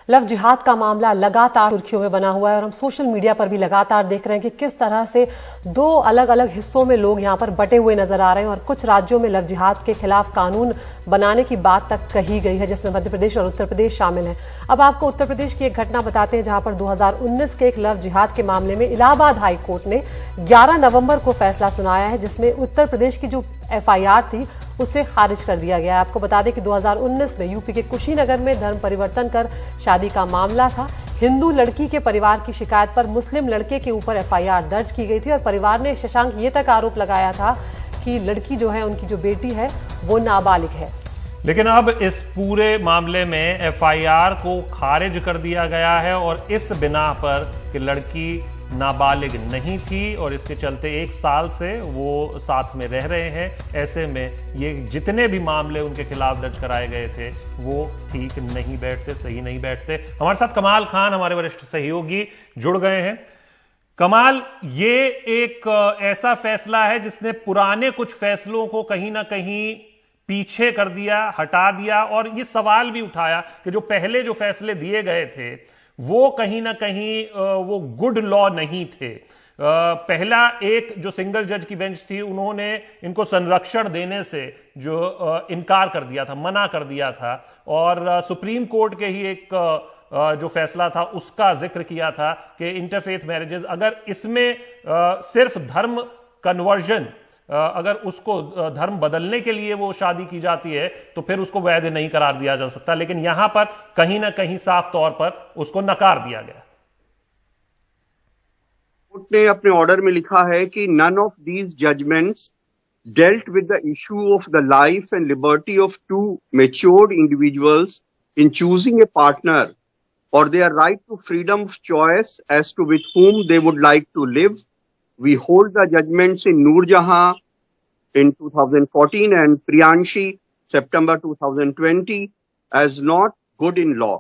Love जिहाद का मामला लगातार सुर्खियों में बना हुआ है और हम सोशल मीडिया पर भी लगातार देख रहे हैं कि किस तरह से दो अलग अलग हिस्सों में लोग यहां पर बटे हुए नजर आ रहे हैं और कुछ राज्यों में लव जिहाद के खिलाफ कानून बनाने की बात तक कही गई है, जिसमें मध्य प्रदेश और उत्तर प्रदेश शामिल हैं। अब आपको उत्तर प्रदेश की एक घटना बताते हैं जहां पर 2019 के एक लव जिहाद के मामले में इलाहाबाद हाई कोर्ट ने 11 नवंबर को फैसला सुनाया है, जिसमें उत्तर प्रदेश की जो FIR थी उसे खारिज कर दिया गया है। आपको बता दें कि 2019 में यूपी के कुशीनगर में धर्म परिवर्तन कर शादी का मामला था। हिंदू लड़की के परिवार की शिकायत पर मुस्लिम लड़के के ऊपर FIR दर्ज की गई थी और परिवार ने शशांक ये तक आरोप लगाया था कि लड़की जो है, उनकी जो बेटी है वो नाबालिग है। लेकिन अब इस पूरे मामले में FIR को खारिज कर दिया गया है और इस बिना पर कि लड़की नाबालिग नहीं थी और इसके चलते 1 साल से वो साथ में रह रहे हैं। ऐसे में ये जितने भी मामले उनके खिलाफ दर्ज कराए गए थे वो ठीक नहीं बैठते, सही नहीं बैठते। हमारे साथ कमाल खान, हमारे वरिष्ठ सहयोगी, जुड़ गए हैं। कमाल, ये एक ऐसा फैसला है जिसने पुराने कुछ फैसलों को कहीं ना कहीं पीछे कर दिया, हटा दिया और ये सवाल भी उठाया कि जो पहले जो फैसले दिए गए थे वो कहीं ना कहीं वो गुड लॉ नहीं थे। पहला एक जो सिंगल जज की बेंच थी, उन्होंने इनको संरक्षण देने से जो इनकार कर दिया था, मना कर दिया था और सुप्रीम कोर्ट के ही एक जो फैसला था उसका जिक्र किया था कि इंटरफेथ मैरिजेस, अगर इसमें सिर्फ धर्म कन्वर्जन, अगर उसको धर्म बदलने के लिए वो शादी की जाती है तो फिर उसको वैध नहीं करार दिया जा सकता। लेकिन यहां पर कहीं ना कहीं साफ तौर पर उसको नकार दिया गया। कोर्ट ने अपने ऑर्डर में लिखा है कि none of these judgments dealt with the issue of the life and liberty of two matured individuals in choosing a partner or their right to freedom of choice as to with whom they would like to live. We hold the judgments in Noor Jahan in 2014 and Priyanshi September 2020 as not good in law.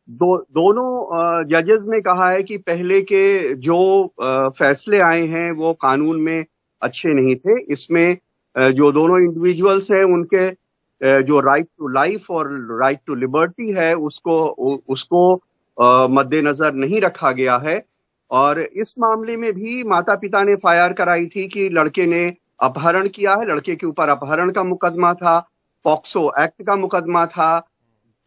दोनों जजेस ने कहा है कि पहले के जो फैसले आए हैं वो कानून में अच्छे नहीं थे। इसमें जो दोनों इंडिविजुअल्स हैं उनके जो राइट टू लाइफ और राइट टू लिबर्टी है उसको मद्देनजर नहीं रखा गया है। और इस मामले में भी माता पिता ने FIR कराई थी कि लड़के ने अपहरण किया है, लड़के के ऊपर अपहरण का मुकदमा था, पॉक्सो एक्ट का मुकदमा था,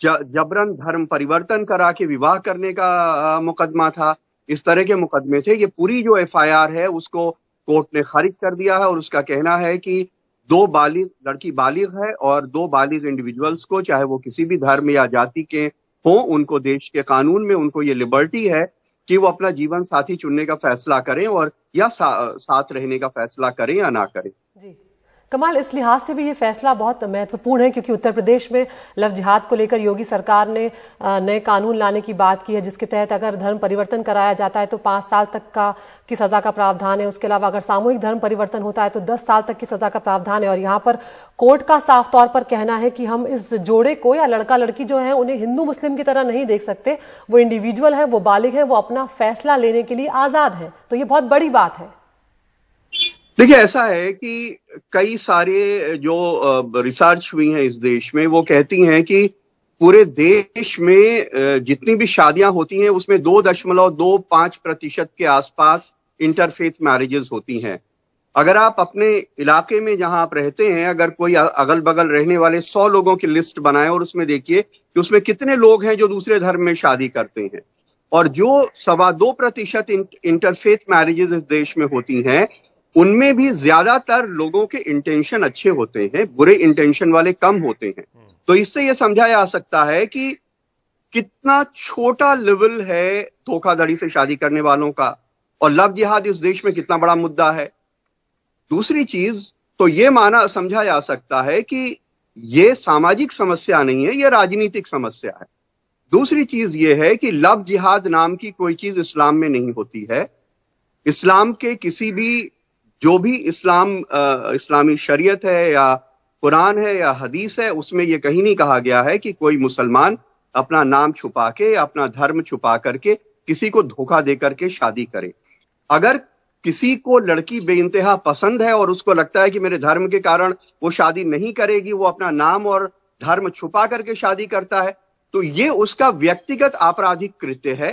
जबरन धर्म परिवर्तन करा के विवाह करने का मुकदमा था। इस तरह के मुकदमे थे। ये पूरी जो FIR है उसको कोर्ट ने खारिज कर दिया है और उसका कहना है कि लड़की बालिग है और 2 बालिग इंडिविजुअल्स को, चाहे वो किसी भी धर्म या जाति के हों, उनको देश के कानून में उनको ये लिबर्टी है कि वो अपना जीवन साथी चुनने का फैसला करें और या साथ रहने का फैसला करें या ना करें। जी कमाल, इस लिहाज से भी ये फैसला बहुत महत्वपूर्ण है क्योंकि उत्तर प्रदेश में लव जिहाद को लेकर योगी सरकार ने नए कानून लाने की बात की है, जिसके तहत अगर धर्म परिवर्तन कराया जाता है तो 5 साल तक की सजा का प्रावधान है। उसके अलावा अगर सामूहिक धर्म परिवर्तन होता है तो 10 साल तक की सजा का प्रावधान है। और यहाँ पर कोर्ट का साफ तौर पर कहना है कि हम इस जोड़े को या लड़का लड़की जो है उन्हें हिंदू मुस्लिम की तरह नहीं देख सकते। वो इंडिविजुअल है, वो बालिग है, वो अपना फैसला लेने के लिए आजाद है। तो ये बहुत बड़ी बात है। देखिए, ऐसा है कि कई सारे जो रिसर्च हुई हैं इस देश में वो कहती हैं कि पूरे देश में जितनी भी शादियां होती हैं उसमें 2.25% के आसपास इंटरफेथ मैरिजेस होती हैं। अगर आप अपने इलाके में जहां आप रहते हैं, अगर कोई अगल बगल रहने वाले 100 लोगों की लिस्ट बनाए और उसमें देखिए कि उसमें कितने लोग हैं जो दूसरे धर्म में शादी करते हैं, और जो 2.25% इंटरफेथ मैरिजेस इस देश में होती हैं उनमें भी ज्यादातर लोगों के इंटेंशन अच्छे होते हैं, बुरे इंटेंशन वाले कम होते हैं। तो इससे यह समझा जा सकता है कि कितना छोटा लेवल है धोखाधड़ी से शादी करने वालों का और लव जिहाद इस देश में कितना बड़ा मुद्दा है। दूसरी चीज तो ये समझा जा सकता है कि ये सामाजिक समस्या नहीं है, ये राजनीतिक समस्या है। दूसरी चीज ये है कि लव जिहाद नाम की कोई चीज इस्लाम में नहीं होती है। इस्लाम के किसी भी जो भी इस्लामी शरीयत है या कुरान है या हदीस है, उसमें यह कहीं नहीं कहा गया है कि कोई मुसलमान अपना नाम छुपा के, अपना धर्म छुपा करके किसी को धोखा दे करके शादी करे। अगर किसी को लड़की बेइंतहा पसंद है और उसको लगता है कि मेरे धर्म के कारण वो शादी नहीं करेगी, वो अपना नाम और धर्म छुपा करके शादी करता है, तो ये उसका व्यक्तिगत आपराधिक कृत्य है।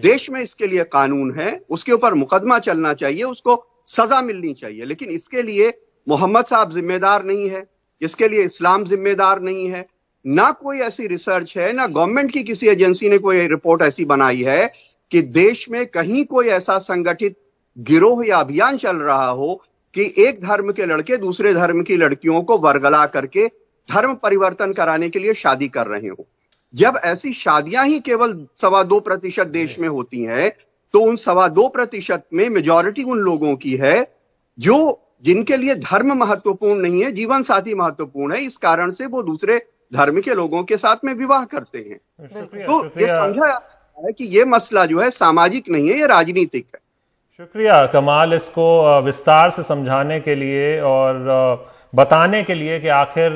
देश में इसके लिए कानून है, उसके ऊपर मुकदमा चलना चाहिए, उसको सजा मिलनी चाहिए। लेकिन इसके लिए मोहम्मद साहब जिम्मेदार नहीं है, इसके लिए इस्लाम जिम्मेदार नहीं है, ना कोई ऐसी रिसर्च है, ना गवर्नमेंट की किसी एजेंसी ने कोई रिपोर्ट ऐसी बनाई है कि देश में कहीं कोई ऐसा संगठित गिरोह या अभियान चल रहा हो कि एक धर्म के लड़के दूसरे धर्म की लड़कियों को वरगला करके धर्म परिवर्तन कराने के लिए शादी कर रहे हो। जब ऐसी शादियां ही केवल 2.25% देश में होती हैं, तो उन 2.25% में मेजॉरिटी उन लोगों की है जो जिनके लिए धर्म महत्वपूर्ण नहीं है, जीवन साथी महत्वपूर्ण है। इस कारण से वो दूसरे धर्म के लोगों के साथ में विवाह करते हैं। तो ये समझा जा सकता है कि ये मसला जो है सामाजिक नहीं है, ये राजनीतिक है। शुक्रिया कमाल, इसको विस्तार से समझाने के लिए और बताने के लिए कि आखिर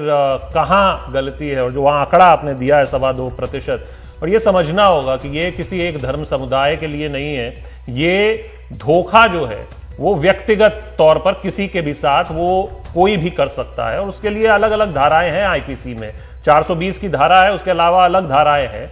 कहाँ गलती है, और जो वहां आंकड़ा आपने दिया है 2.25%, और ये समझना होगा कि ये किसी एक धर्म समुदाय के लिए नहीं है। ये धोखा जो है वो व्यक्तिगत तौर पर किसी के भी साथ वो कोई भी कर सकता है, और उसके लिए अलग अलग धाराएं हैं आईपीसी में। 420 की धारा है, उसके अलावा अलग धाराएं हैं।